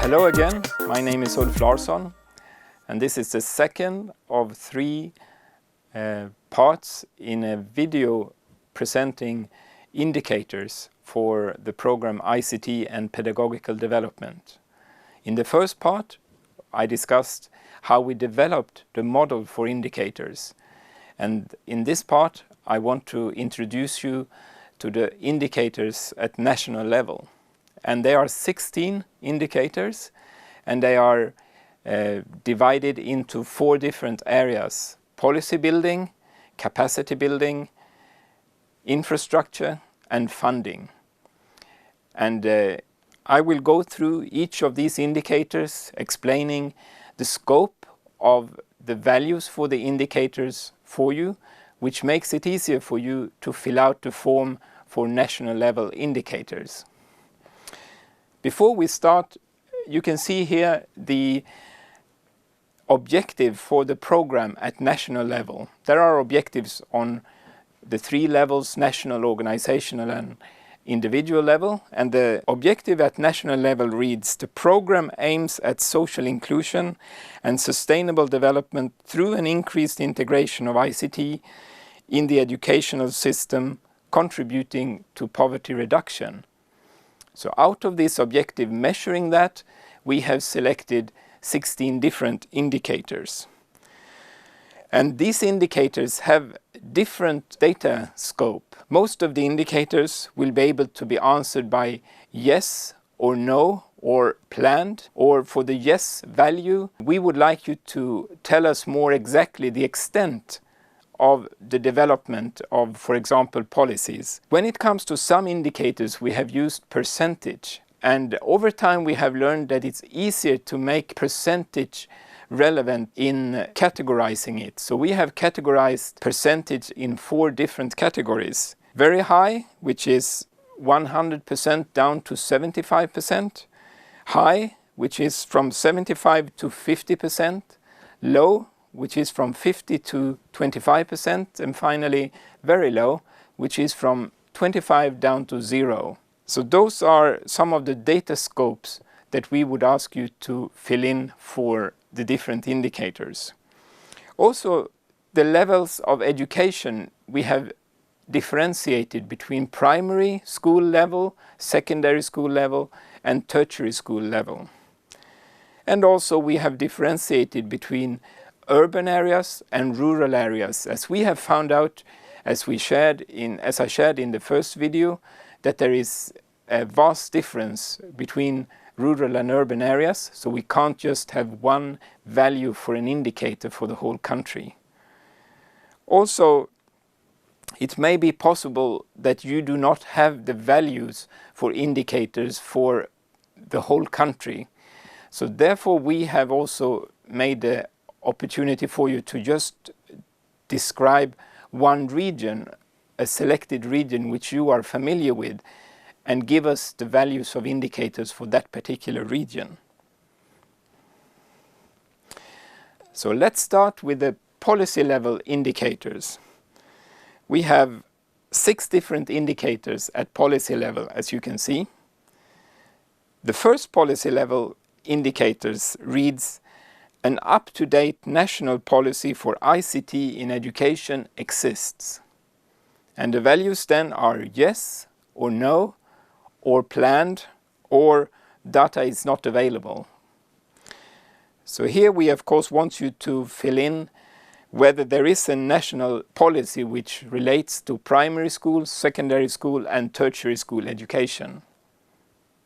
Hello again, my name is Ulf Larsson, and this is the second of three parts in a video presenting indicators for the program ICT and Pedagogical Development. In the first part, I discussed how we developed the model for indicators. And in this part, I want to introduce you to the indicators at national level. And there are 16 indicators, and they are divided into 4 different areas: policy building, capacity building, infrastructure, and funding. And I will go through each of these indicators, explaining the scope of the values for the indicators for you, which makes it easier for you to fill out the form for national level indicators. Before we start, you can see here the objective for the program at national level. There are objectives on the 3 levels: national, organizational, and individual level. And the objective at national level reads: the program aims at social inclusion and sustainable development through an increased integration of ICT in the educational system, contributing to poverty reduction. So out of this objective, measuring that, we have selected 16 different indicators. And these indicators have different data scope. Most of the indicators will be able to be answered by yes or no or planned. Or for the yes value, we would like you to tell us more exactly the extent of the development of, for example, policies. When it comes to some indicators, we have used percentage. And over time, we have learned that it's easier to make percentage relevant in categorizing it. So we have categorized percentage in 4 different categories: very high, which is 100% down to 75%; high, which is from 75 to 50%; low, which is from 50 to 25%; and finally very low, which is from 25 down to 0. So those are some of the data scopes that we would ask you to fill in for the different indicators. Also, the levels of education, we have differentiated between primary school level, secondary school level, and tertiary school level. And also we have differentiated between urban areas and rural areas, as we have found out, as I shared in the first video, that there is a vast difference between rural and urban areas, so we can't just have one value for an indicator for the whole country. Also, it may be possible that you do not have the values for indicators for the whole country. So therefore we have also made the opportunity for you to just describe one region, a selected region which you are familiar with, and give us the values of indicators for that particular region. So let's start with the policy level indicators. We have 6 different indicators at policy level, as you can see. The first policy level indicators reads: an up-to-date national policy for ICT in education exists. And the values then are yes or no, or planned, or data is not available. So here we of course want you to fill in whether there is a national policy which relates to primary school, secondary school, and tertiary school education.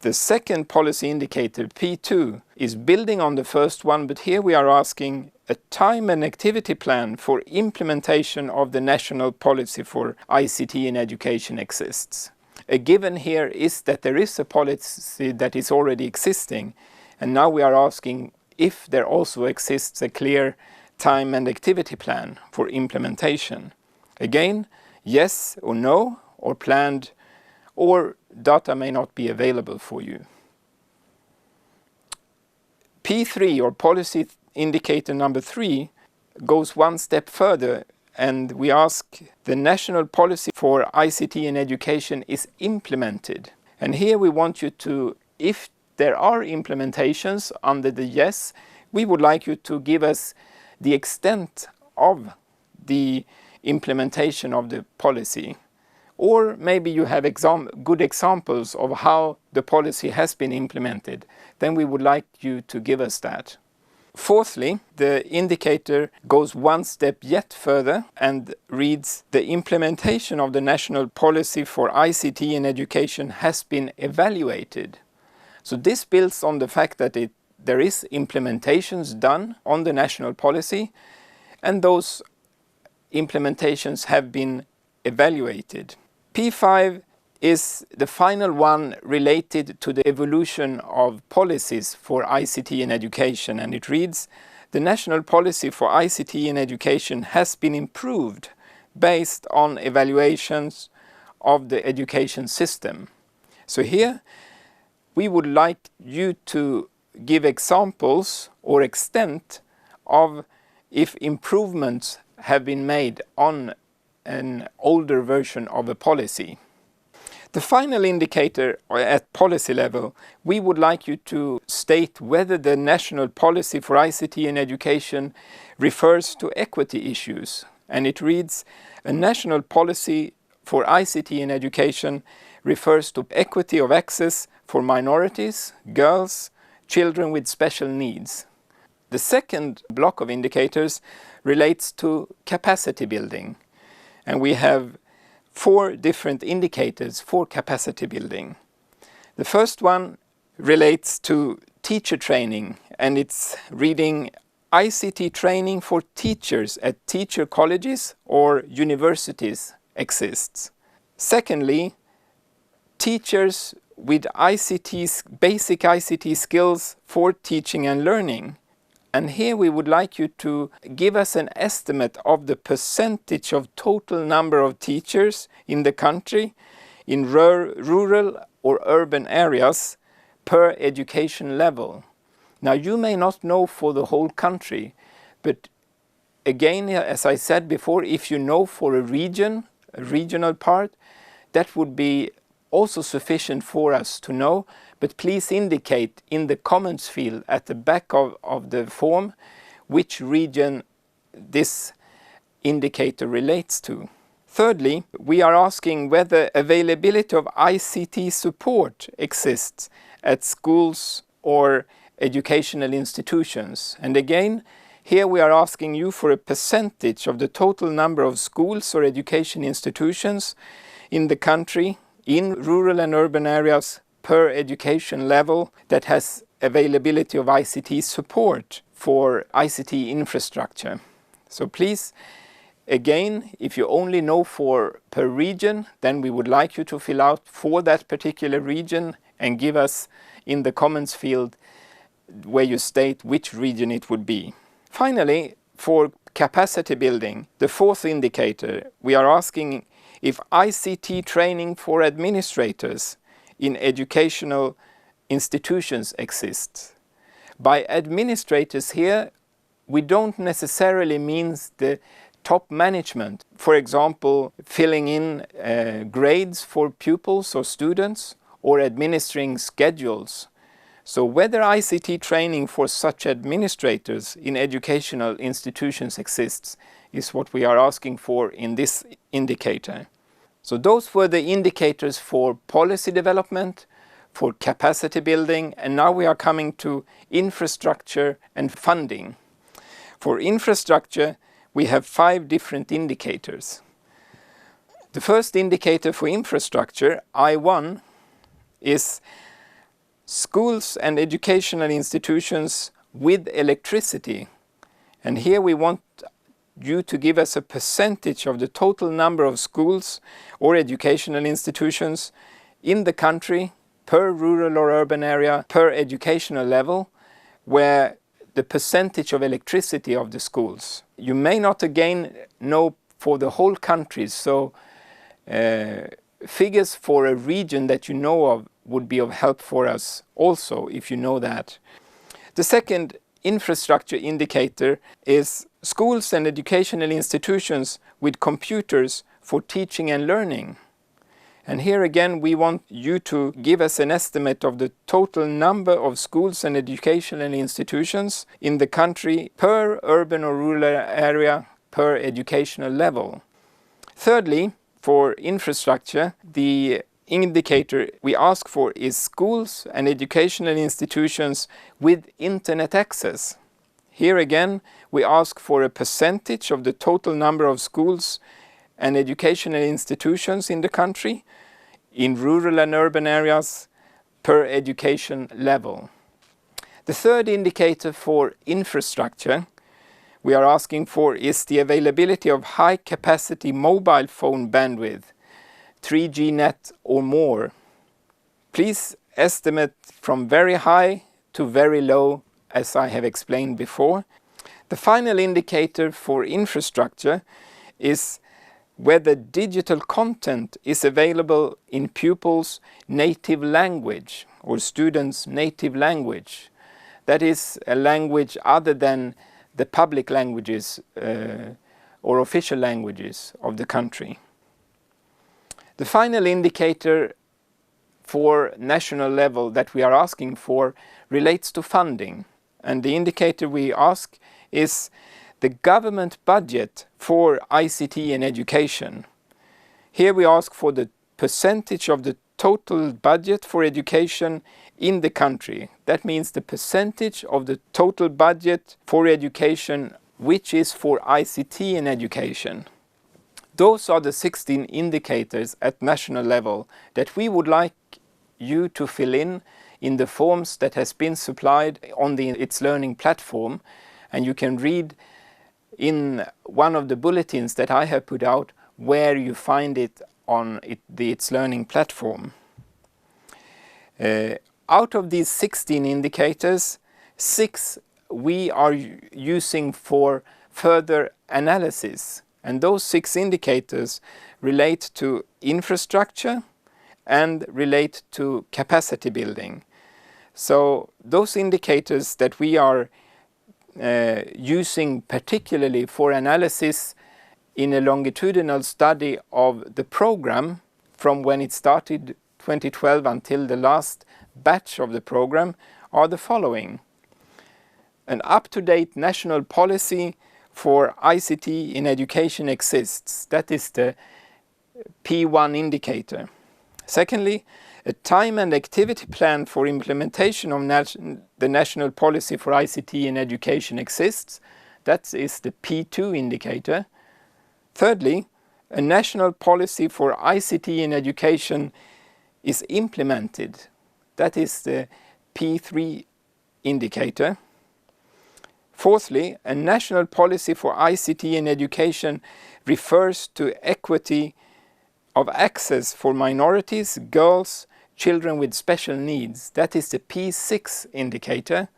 The second policy indicator, P2, is building on the first one, but here we are asking a time and activity plan for implementation of the national policy for ICT in education exists. A given here is that there is a policy that is already existing, and now we are asking if there also exists a clear time and activity plan for implementation. Again, yes or no, or planned, or data may not be available for you. P3, or policy indicator number 3, goes one step further, and we ask: the national policy for ICT in education is implemented. And here we want you to, if there are implementations under the yes, we would like you to give us the extent of the implementation of the policy. Or maybe you have good examples of how the policy has been implemented. Then we would like you to give us that. Fourthly, the indicator goes one step yet further and reads, the implementation of the national policy for ICT in education has been evaluated. So this builds on the fact that there is implementations done on the national policy, and those implementations have been evaluated. P5 is the final one related to the evolution of policies for ICT in education, and it reads, the national policy for ICT in education has been improved based on evaluations of the education system. So here we would like you to give examples or extent of if improvements have been made on an older version of a policy. The final indicator at policy level, we would like you to state whether the national policy for ICT in education refers to equity issues. And it reads, a national policy for ICT in education refers to equity of access for minorities, girls, children with special needs. The second block of indicators relates to capacity building. And we have 4 different indicators for capacity building. The first one relates to teacher training, and it's reading ICT training for teachers at teacher colleges or universities exists. Secondly, teachers with basic ICT skills for teaching and learning. And here we would like you to give us an estimate of the percentage of total number of teachers in the country in rural or urban areas per education level. Now you may not know for the whole country, but again, as I said before, if you know for a region, a regional part, that would be also sufficient for us to know. But please indicate in the comments field at the back of the form which region this indicator relates to. Thirdly, we are asking whether availability of ICT support exists at schools or educational institutions. And again, here we are asking you for a percentage of the total number of schools or education institutions in the country, in rural and urban areas, per education level that has availability of ICT support for ICT infrastructure. So please, again, if you only know per region, then we would like you to fill out for that particular region and give us in the comments field where you state which region it would be. Finally, for capacity building, the 4th indicator, we are asking if ICT training for administrators in educational institutions exists. By administrators here, we don't necessarily mean the top management. For example, filling in grades for pupils or students, or administering schedules. So whether ICT training for such administrators in educational institutions exists is what we are asking for in this indicator. So those were the indicators for policy development, for capacity building, and now we are coming to infrastructure and funding. For infrastructure, we have 5 different indicators. The first indicator for infrastructure, I1, is schools and educational institutions with electricity. And here we want you to give us a percentage of the total number of schools or educational institutions in the country per rural or urban area, per educational level, where the percentage of electricity of the schools. You may not again know for the whole country, so figures for a region that you know of would be of help for us also if you know that. The second infrastructure indicator is schools and educational institutions with computers for teaching and learning. And here again we want you to give us an estimate of the total number of schools and educational institutions in the country per urban or rural area per educational level. Thirdly, for infrastructure, the indicator we ask for is schools and educational institutions with internet access. Here again we ask for a percentage of the total number of schools and educational institutions in the country, in rural and urban areas, per education level. The third indicator for infrastructure we are asking for is the availability of high-capacity mobile phone bandwidth, 3G net or more. Please estimate from very high to very low, as I have explained before. The final indicator for infrastructure is whether digital content is available in pupils' native language or students' native language. That is a language other than the public languages or official languages of the country. The final indicator for national level that we are asking for relates to funding. And the indicator we ask is the government budget for ICT in education. Here we ask for the percentage of the total budget for education in the country. That means the percentage of the total budget for education which is for ICT in education. Those are the 16 indicators at national level that we would like you to fill in the forms that has been supplied on the It's Learning platform, and you can read in one of the bulletins that I have put out where you find it on the It's Learning platform. Out of these 16 indicators, 6 we are using for further analysis, and those 6 indicators relate to infrastructure and relate to capacity building. So those indicators that we are using particularly for analysis in a longitudinal study of the program from when it started 2012 until the last batch of the program are the following. An up-to-date national policy for ICT in education exists. That is the P1 indicator. Secondly, a time and activity plan for implementation of the national policy for ICT in education exists. That is the P2 indicator. Thirdly, a national policy for ICT in education is implemented. That is the P3 indicator. Fourthly, a national policy for ICT in education refers to equity of access for minorities, girls, children with special needs. That is the P6 indicator.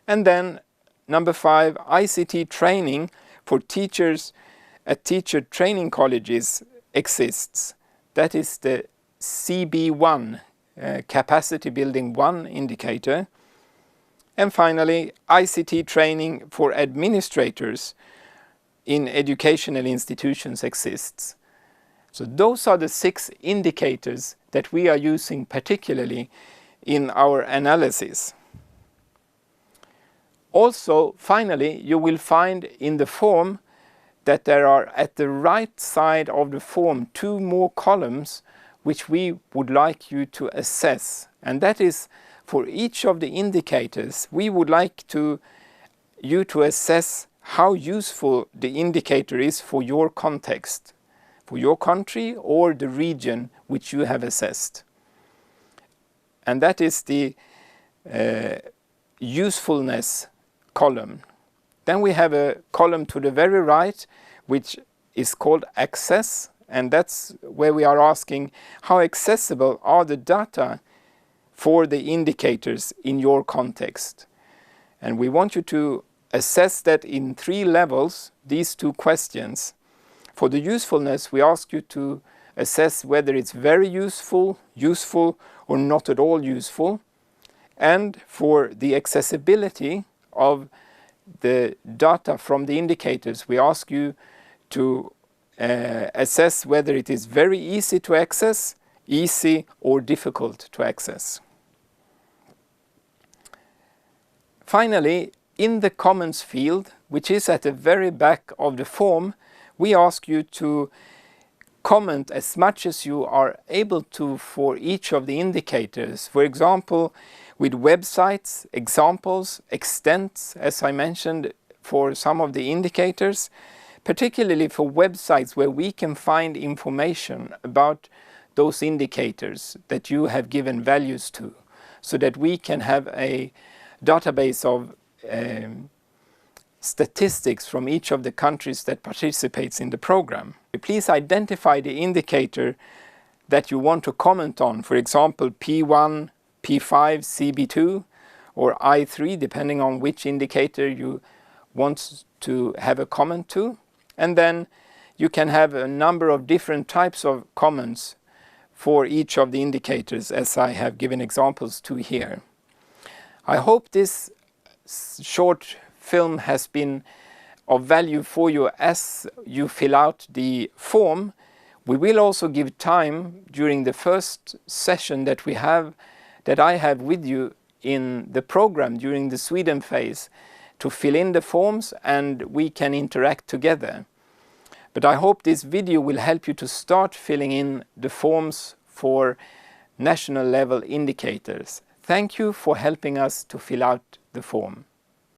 And then number 5, ICT training for teachers at teacher training colleges exists. That is the CB1, Capacity Building 1 indicator. And finally, ICT training for administrators in educational institutions exists. So those are the 6 indicators that we are using particularly in our analysis. Also, finally, you will find in the form that there are at the right side of the form 2 more columns which we would like you to assess. And that is for each of the indicators, we would like you to assess how useful the indicator is for your context, for your country or the region which you have assessed. And that is the usefulness column. Then we have a column to the very right which is called access, and that's where we are asking how accessible are the data for the indicators in your context. And we want you to assess that in 3 levels, these 2 questions. For the usefulness, we ask you to assess whether it's very useful, or not at all useful. And for the accessibility of the data from the indicators, we ask you to assess whether it is very easy to access, easy or difficult to access. Finally, in the comments field, which is at the very back of the form, we ask you to comment as much as you are able to for each of the indicators. For example, with websites, examples, extents, as I mentioned, for some of the indicators, particularly for websites where we can find information about those indicators that you have given values to, so that we can have a database of statistics from each of the countries that participates in the program. Please identify the indicator that you want to comment on, for example P1, P5, CB2 or I3, depending on which indicator you want to have a comment to. And then you can have a number of different types of comments for each of the indicators, as I have given examples to here. I hope this short film has been of value for you as you fill out the form. We will also give time during the first session that I have with you in the program during the Sweden phase to fill in the forms, and we can interact together. But I hope this video will help you to start filling in the forms for national level indicators. Thank you for helping us to fill out the form.